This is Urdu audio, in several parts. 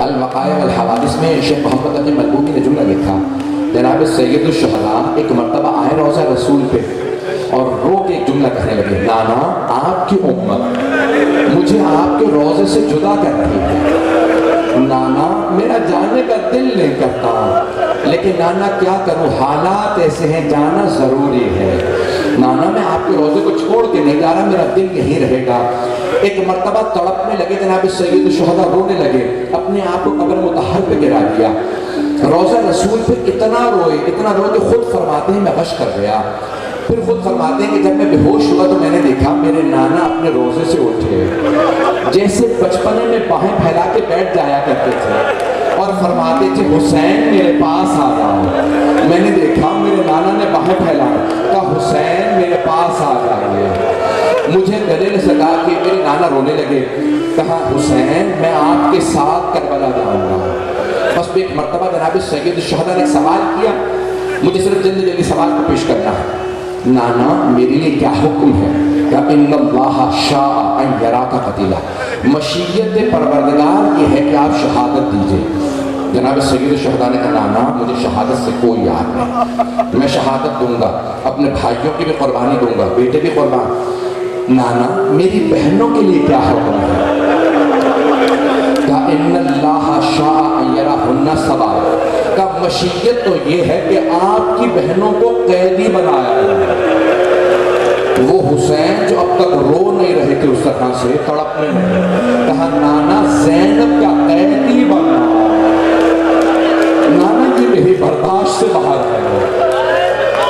الوقائع والحوادث میں شیخ محمد علی ملبوکی نے جملہ لکھا، جناب سید الشہداء ایک مرتبہ آئے روضہ رسول پہ اور رو کے ایک جملہ کہنے لگے، نانا آپ کی امت مجھے آپ کے روضے سے جدا کر رہی ہے، نانا میرا جانے کا دل نہیں کرتا، لیکن نانا کیا کروں، حالات ایسے ہیں، جانا ضروری ہے، نانا میں آپ کے روضے کو چھوڑ کے نہیں جا رہا، میرا دل یہیں رہے گا۔ ایک مرتبہ تڑپنے لگے، جناب سید الشہداء رونے لگے، اپنے آپ کو قبر مطہر پہ گرا دیا، روضہ رسول پہ اتنا روئے کہ خود فرماتے ہیں میں غش کر گیا۔ پھر خود فرماتے ہیں کہ جب میں بے ہوش ہوا تو میں نے دیکھا میرے نانا اپنے روضے سے اٹھے، جیسے بچپنے میں باہیں پھیلا کے بیٹھ جایا کرتے تھے اور فرماتے تھے حسین میرے پاس آ جاؤ۔ میں نے دیکھا میرے نانا نے باہیں پھیلا کہا حسین میرے پاس آ جائیے۔ مجھے گلے نے سکا کہ میرے نانا رونے لگے، کہا حسین میں آپ کے ساتھ کربلا جاؤں گا۔ بس ایک مرتبہ جناب سید الشہداء نے سوال کیا، مجھے صرف جلدی جلدی سوال کو پیش کرنا ہے، نانا میرے لیے کیا حکم ہے؟ کہ ان اللہ شاء ان یراک قتیلا، مشیت پروردگار یہ ہے کہ آپ شہادت دیجئے۔ جناب سید الشہداء نے کہا نانا مجھے شہادت سے کوئی یاد نہیں، میں شہادت دوں گا، اپنے بھائیوں کی بھی قربانی دوں گا، بیٹے بھی قربان۔ نانا میری بہنوں کے لیے کیا حکم ہے؟ کہا ان اللہ شاء ان یراہن سبا، کا مشیت تو یہ ہے کہ آپ کی بہنوں کو قیدی بنایا ہے۔ وہ حسین جو اب تک رو نہیں رہے تھے اس طرح سے تڑپنے لگے، کہا نانا زینب کا قیدی بنا، نانا کی میری برداشت سے باہر ہے،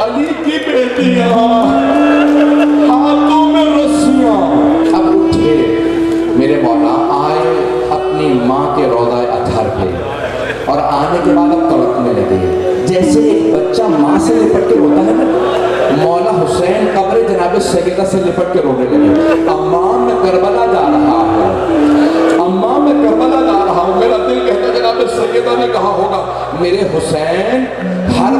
علی کی بیٹیاں ہاتھوں میں رسیاں۔ اب اٹھے میرے مولا، آئے اپنی ماں کے روضہ اطہر پہ اور آنے کے بعد اب تڑپنے لگے، جیسے ایک بچہ ماں سے لپٹ کے روتا ہے نا، مولا حسین قبر جناب سیدہ سے لپٹ کے رونے لگے، اماں میں کربلا جا رہا ہوں، اماں میں کربلا جا رہا ہوں۔ میرا دل کہتا ہے جناب سیدہ نے کہا ہوگا میرے حسین ہر